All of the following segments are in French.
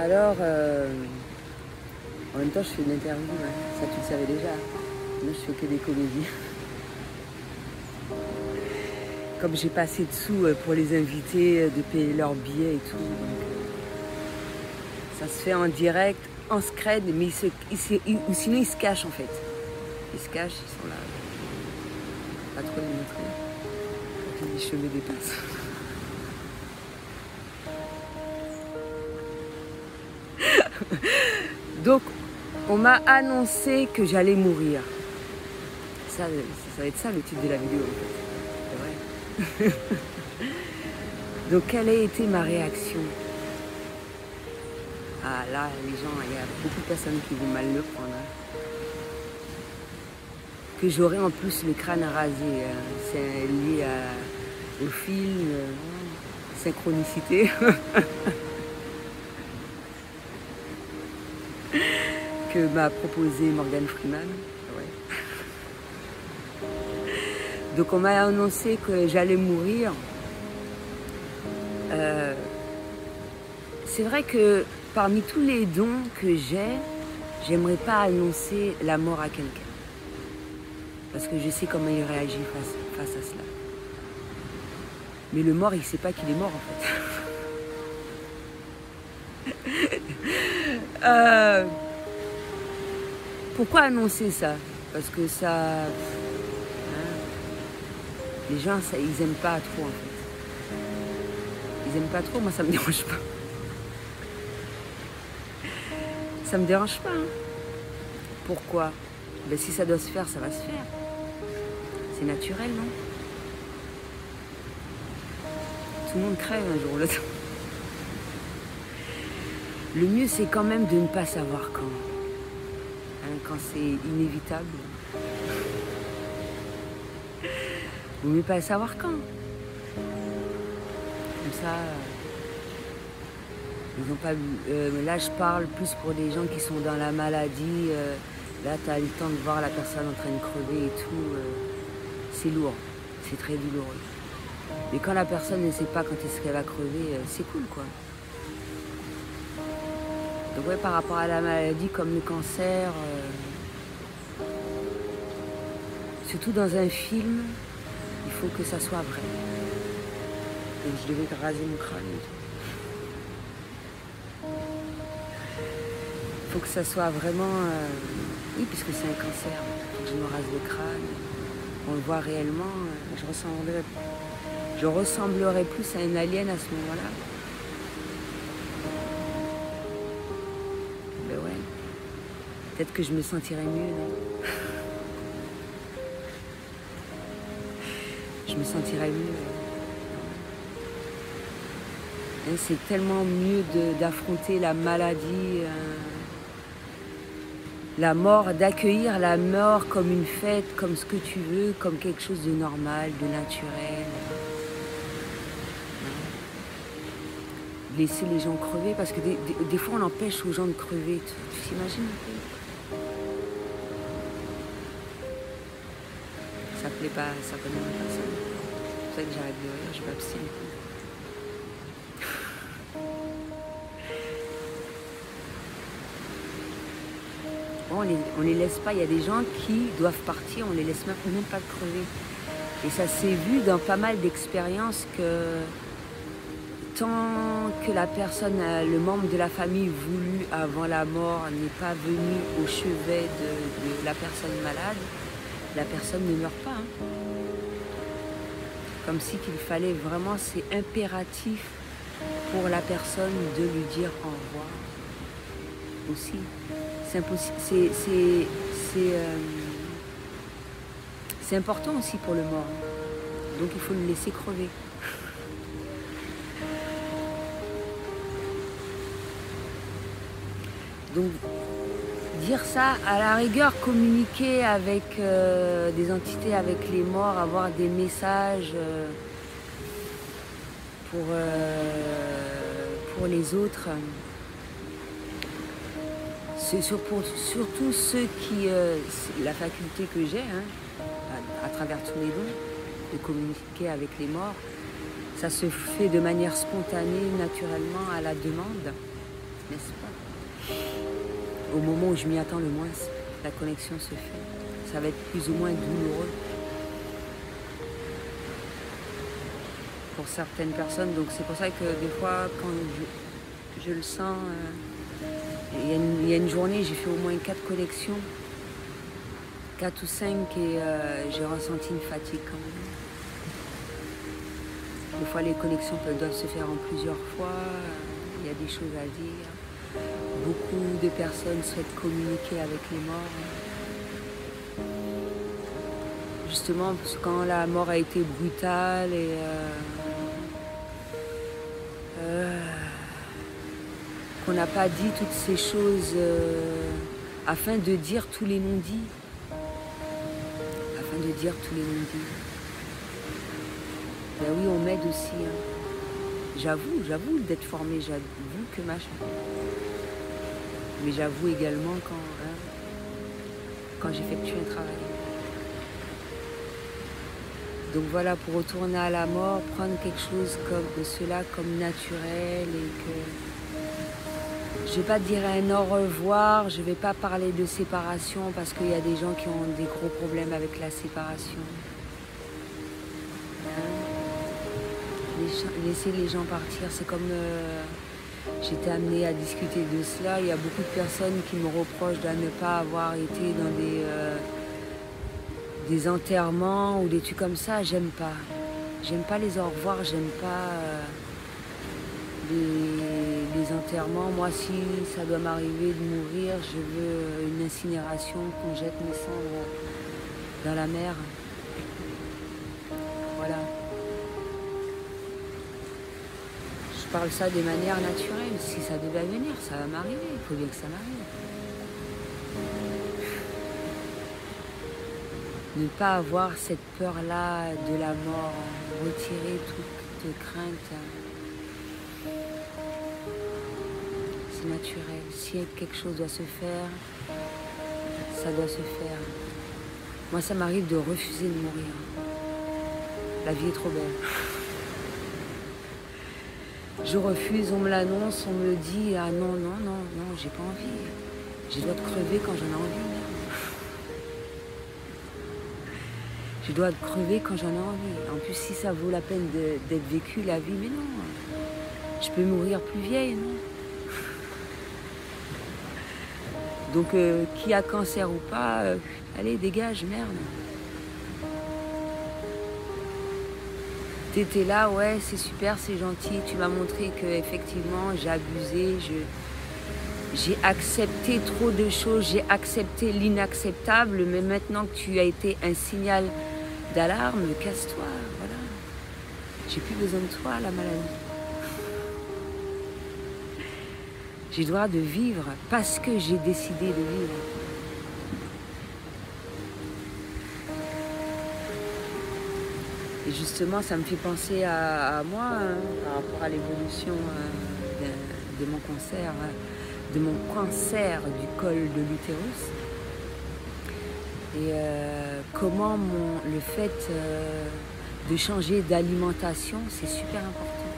Alors, en même temps, je fais une interview, hein. Ça tu le savais déjà. Moi, je fais que des comédies. Comme j'ai pas assez de sous pour les invités, de payer leurs billets et tout, donc ça se fait en direct, en scred, mais ou sinon ils se cachent en fait. Ils se cachent, ils sont là. Pas trop les montrer. Quand les cheveux dépassent. Donc, on m'a annoncé que j'allais mourir. Ça va être ça le titre de la vidéo en fait. C'est vrai. Donc, quelle a été ma réaction? Ah là, les gens, il y a beaucoup de personnes qui vont mal le prendre. Hein. Que j'aurai en plus le crâne rasé. Hein. C'est lié au film, synchronicité. Que m'a proposé Morgan Freeman. Ouais. Donc on m'a annoncé que j'allais mourir. C'est vrai que parmi tous les dons que j'aimerais pas annoncer la mort à quelqu'un. Parce que je sais comment il réagit face à cela. Mais le mort, il sait pas qu'il est mort en fait. Pourquoi annoncer ça? Parce que ça... Hein, les gens, ça, ils aiment pas trop en fait. Ils aiment pas trop, moi ça me dérange pas. Ça me dérange pas. Hein. Pourquoi? Ben, si ça doit se faire, ça va se faire. C'est naturel, non? Tout le monde crève un jour ou l'autre. Le mieux, c'est quand même de ne pas savoir quand. Hein, quand c'est inévitable. Vaut mieux pas savoir quand. Comme ça, ils ont pas. Là, je parle plus pour des gens qui sont dans la maladie. Là, tu as le temps de voir la personne en train de crever et tout. C'est lourd. C'est très douloureux. Mais quand la personne ne sait pas quand est-ce qu'elle va crever, c'est cool, quoi. Donc ouais, par rapport à la maladie comme le cancer, surtout dans un film, il faut que ça soit vrai. Donc je devais raser mon crâne et tout. Il faut que ça soit vraiment... oui, puisque c'est un cancer, il faut que je me rase le crâne. On le voit réellement, je ressemblerais plus à un alien à ce moment-là. Ben ouais. Peut-être que je me sentirais mieux, non? Je me sentirais mieux. Hein, c'est tellement mieux d'affronter la maladie, la mort, d'accueillir la mort comme une fête, comme ce que tu veux, comme quelque chose de normal, de naturel. Laisser les gens crever, parce que des fois on empêche aux gens de crever. Tu t'imagines un peu? Ça plaît pas à certaines personnes. C'est pour ça que j'arrête de rire, je m'abstiens. Bon, on les laisse pas, il y a des gens qui doivent partir, on les laisse même pas crever. Et ça s'est vu dans pas mal d'expériences que tant que la personne, le membre de la famille voulu avant la mort n'est pas venu au chevet de la personne malade, la personne ne meurt pas. Hein. Comme si qu'il fallait vraiment, c'est impératif pour la personne de lui dire au revoir aussi. C'est impossible, c'est important aussi pour le mort. Donc il faut le laisser crever. Donc dire ça, à la rigueur, communiquer avec des entités, avec les morts, avoir des messages pour les autres. C'est surtout ceux qui, la faculté que j'ai, hein, à travers tous les dons, de communiquer avec les morts, ça se fait de manière spontanée, naturellement, à la demande. n'est-ce pas? Au moment où je m'y attends le moins, la connexion se fait. Ça va être plus ou moins douloureux pour certaines personnes. Donc c'est pour ça que des fois, quand je le sens, il y a une journée, j'ai fait au moins 4 connexions. 4 ou 5 et j'ai ressenti une fatigue quand même. Des fois les connexions doivent se faire en plusieurs fois, il y a des choses à dire. Beaucoup de personnes souhaitent communiquer avec les morts. Justement, parce que quand la mort a été brutale et qu'on n'a pas dit toutes ces choses afin de dire tous les non-dits. Afin de dire tous les non-dits. Ben oui, on m'aide aussi. Hein. J'avoue d'être formée, j'avoue que machin. Mais j'avoue également quand j'effectue un travail. Donc voilà, pour retourner à la mort, prendre quelque chose comme cela comme naturel et que je ne vais pas dire un au revoir, je ne vais pas parler de séparation parce qu'il y a des gens qui ont des gros problèmes avec la séparation. Laisser les gens partir, c'est comme j'étais amenée à discuter de cela. Il y a beaucoup de personnes qui me reprochent de ne pas avoir été dans des enterrements ou des trucs comme ça. J'aime pas les au revoir, j'aime pas les enterrements. Moi, si ça doit m'arriver de mourir, je veux une incinération, qu'on jette mes cendres dans la mer. Voilà. Je parle ça de manière naturelle. Si ça devait venir, ça va m'arriver. Il faut bien que ça m'arrive. Ne pas avoir cette peur-là de la mort, retirer toute crainte. C'est naturel. Si quelque chose doit se faire, ça doit se faire. Moi, ça m'arrive de refuser de mourir. La vie est trop belle. Je refuse, on me l'annonce, on me le dit, ah non, j'ai pas envie. Je dois te crever quand j'en ai envie. Je dois te crever quand j'en ai envie. En plus, si ça vaut la peine d'être vécu, la vie, mais non. Je peux mourir plus vieille, non? Donc, qui a cancer ou pas, allez, dégage, merde. T'étais là, ouais, c'est super, c'est gentil. Tu m'as montré que effectivement j'ai abusé, j'ai accepté trop de choses, j'ai accepté l'inacceptable, mais maintenant que tu as été un signal d'alarme, casse-toi, voilà. J'ai plus besoin de toi, la maladie. J'ai le droit de vivre parce que j'ai décidé de vivre. Et justement, ça me fait penser à moi, hein, par rapport à l'évolution de mon cancer du col de l'utérus. Et comment le fait de changer d'alimentation, c'est super important.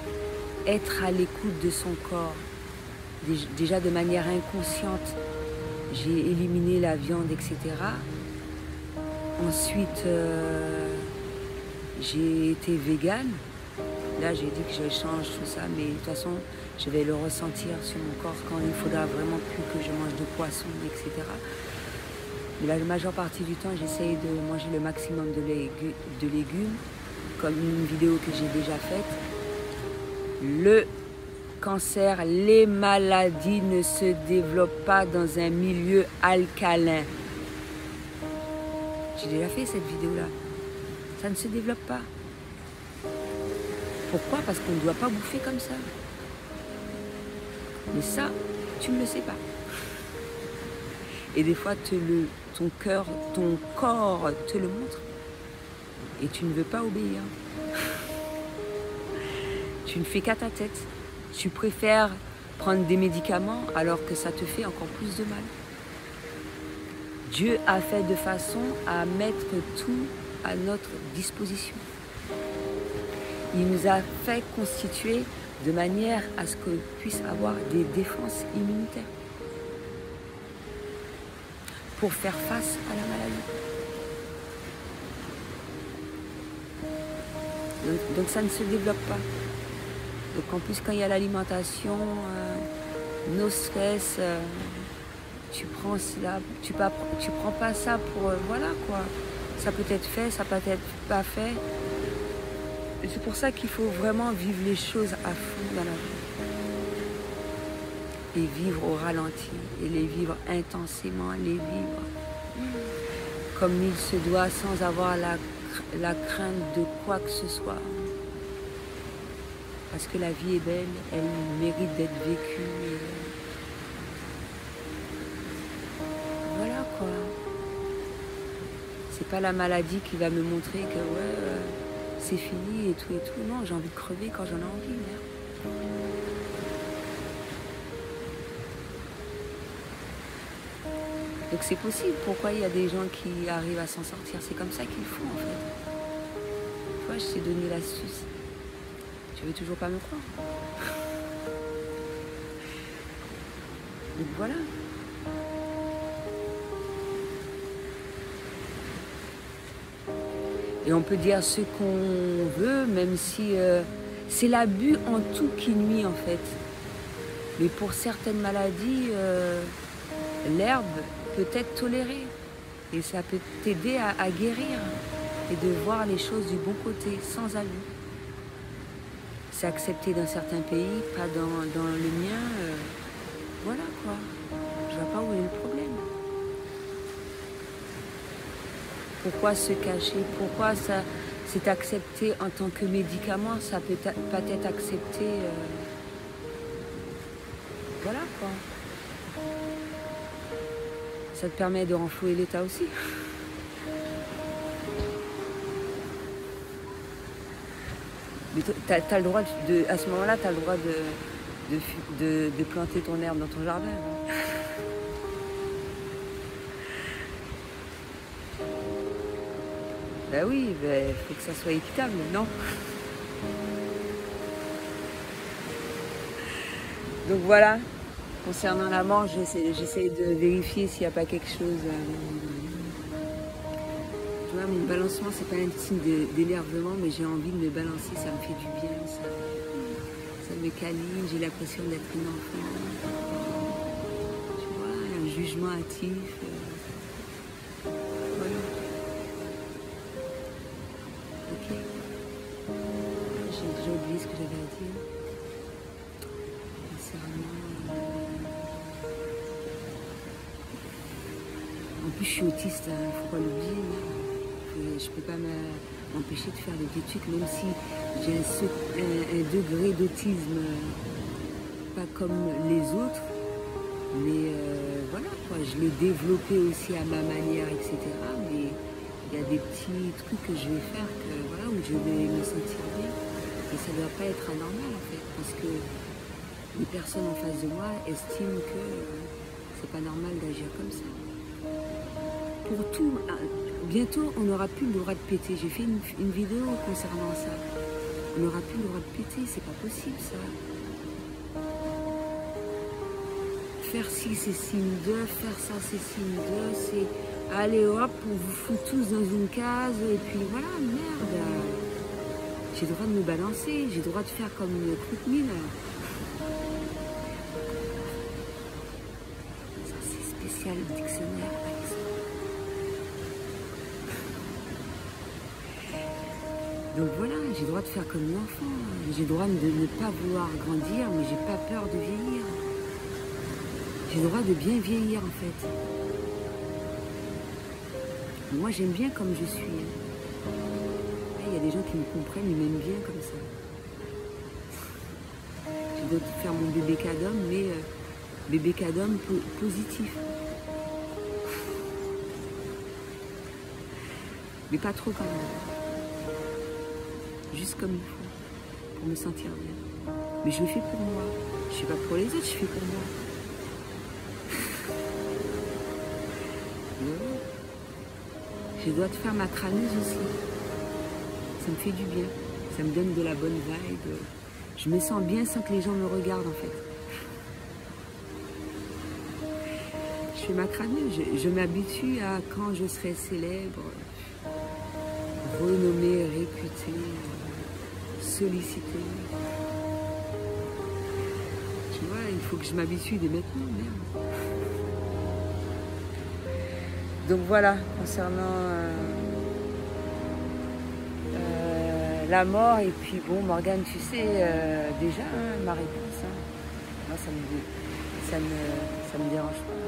Être à l'écoute de son corps. Déjà de manière inconsciente, j'ai éliminé la viande, etc. Ensuite, j'ai été végane. Là, j'ai dit que je change tout ça, mais de toute façon, je vais le ressentir sur mon corps quand il faudra vraiment plus que je mange de poisson, etc. Mais la majeure partie du temps, j'essaye de manger le maximum de légumes, comme une vidéo que j'ai déjà faite. Le cancer, les maladies ne se développent pas dans un milieu alcalin. J'ai déjà fait cette vidéo-là. Ça ne se développe pas. Pourquoi? Parce qu'on ne doit pas bouffer comme ça. Mais ça, tu ne le sais pas. Et des fois, ton corps te le montre. Et tu ne veux pas obéir. Tu ne fais qu'à ta tête. Tu préfères prendre des médicaments alors que ça te fait encore plus de mal. Dieu a fait de façon à mettre tout à notre disposition. Il nous a fait constituer de manière à ce qu'on puisse avoir des défenses immunitaires pour faire face à la maladie. Donc ça ne se développe pas. Donc en plus quand il y a l'alimentation, no stress, tu prends pas ça pour voilà quoi. Ça peut être fait, ça peut être pas fait. Et c'est pour ça qu'il faut vraiment vivre les choses à fond dans la vie. Et vivre au ralenti, et les vivre intensément, les vivre comme il se doit, sans avoir la crainte de quoi que ce soit. Parce que la vie est belle, elle mérite d'être vécue. Voilà quoi. C'est pas la maladie qui va me montrer que ouais, c'est fini et tout et tout. Non, j'ai envie de crever quand j'en ai envie, merde. Donc c'est possible. Pourquoi il y a des gens qui arrivent à s'en sortir? C'est comme ça qu'ils font en fait. Toi, je t'ai donné l'astuce. Tu veux toujours pas me croire? Donc voilà. Et on peut dire ce qu'on veut, même si c'est l'abus en tout qui nuit en fait. Mais pour certaines maladies, l'herbe peut être tolérée. Et ça peut t'aider à guérir et de voir les choses du bon côté, sans abus. C'est accepté dans certains pays, pas dans le mien. Voilà quoi. Je vois pas où est le problème. Pourquoi se cacher? Pourquoi ça c'est accepté en tant que médicament? Ça peut pas être accepté. Voilà quoi. Ça te permet de renflouer l'État aussi. Mais t'as le droit à ce moment-là, tu as le droit de planter ton herbe dans ton jardin. Ben oui, il faut que ça soit équitable, non? Donc voilà, concernant la mort, j'essaie de vérifier s'il n'y a pas quelque chose. Tu vois, mon balancement, c'est pas un signe d'énervement, mais j'ai envie de me balancer, ça me fait du bien, ça me câline, j'ai l'impression d'être une enfant. Tu vois, un jugement hâtif. Voilà. Ok. J'ai déjà oublié ce que j'avais à dire. En plus, je suis autiste, il ne faut pas l'oublier. Je ne peux pas m'empêcher de faire des trucs, même si j'ai un degré d'autisme pas comme les autres. Mais voilà, quoi, je l'ai développé aussi à ma manière, etc. Mais il y a des petits trucs que je vais faire voilà, où je vais me sentir bien. Et ça ne doit pas être anormal, en fait, parce que les personnes en face de moi estiment que c'est pas normal d'agir comme ça. Pour tout, bientôt on n'aura plus le droit de péter. J'ai fait une vidéo concernant ça. On n'aura plus le droit de péter, c'est pas possible ça. Faire ci c'est signe de, faire ça c'est signe de, c'est allez hop, on vous fout tous dans une case et puis voilà, merde. J'ai le droit de me balancer, j'ai le droit de faire comme une croûte mine. Ça c'est spécial le dictionnaire. Donc voilà, j'ai le droit de faire comme l'enfant. J'ai le droit de ne pas vouloir grandir, mais j'ai pas peur de vieillir. J'ai le droit de bien vieillir en fait. Moi j'aime bien comme je suis. Il y a des gens qui me comprennent, ils m'aiment bien comme ça. Je dois faire mon bébé cadom, mais bébé cadom positif. Mais pas trop quand même. Juste comme il faut, pour me sentir bien. Mais je le fais pour moi. Je ne fais pas pour les autres, je fais pour moi. Je dois te faire ma crâneuse aussi. Ça me fait du bien. Ça me donne de la bonne vibe. Je me sens bien sans que les gens me regardent en fait. Je fais ma crânée, je m'habitue à quand je serai célèbre, renommée, réputée, sollicitée. Tu vois, il faut que je m'habitue dès maintenant, merde. Donc voilà, concernant la mort, et puis bon, Morgane, tu sais déjà hein, ma réponse. Hein. Moi, ça me dérange pas.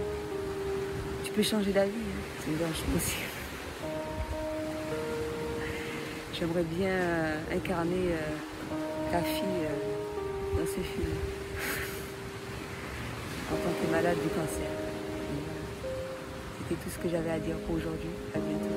Tu peux changer d'avis, hein. Ça me dérange pas aussi. J'aimerais bien incarner ta fille dans ce film, en tant que malade du cancer. C'était tout ce que j'avais à dire pour aujourd'hui. À bientôt.